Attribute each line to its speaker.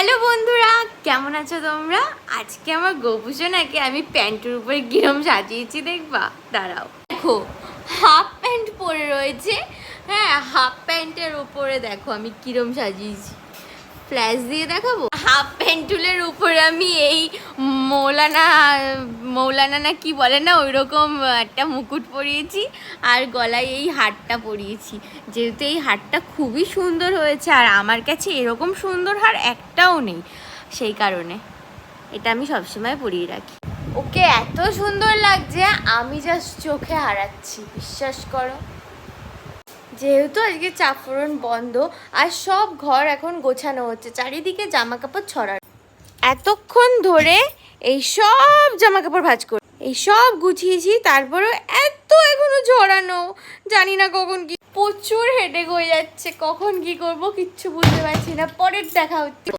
Speaker 1: Hello বন্ধুরা, কেমন আছো তোমরা? আজকে আমার গোপুসোনাকে আমি প্যান্টের উপরে কিরম সাজিয়েছি দেখবা, দাঁড়াও। দেখো, হাফ প্যান্ট পরে রয়েছে। হ্যাঁ, হাফ প্যান্টের উপরে দেখো আমি কিরম সাজিয়েছি, ফ্ল্যাশ দিয়ে দেখাবো। হাফ প্যান্টুলের উপরে আমি এই মৌলানা মৌলানা না কি বলে না, ওই রকম একটা মুকুট পরিয়েছি আর গলায় এই হারটা পরিয়েছি। যেহেতু এই হারটা খুবই সুন্দর হয়েছে আর আমার কাছে এরকম সুন্দর হার একটাও নেই, সেই কারণে এটা আমি সবসময় পরিয়ে রাখি। ওকে এত সুন্দর লাগছে, আমি জাস্ট চোখে হারাচ্ছি, বিশ্বাস করো। যেহেতু আজকে চা ফোড়ন বন্ধ আর সব ঘর এখন গোছানো হচ্ছে, চারিদিকে জামা কাপড় ছড়ানো। এতক্ষণ ধরে এই সব জামা কাপড় ভাঁজ করে এই সব গুছিয়েছি, তারপরেও এত এখনো ঝরানো, জানি না কখন কি, প্রচুর হেডেক হয়ে যাচ্ছে, কখন কি করব কিচ্ছু বুঝতে পারছি না। পরের দেখা হচ্ছে।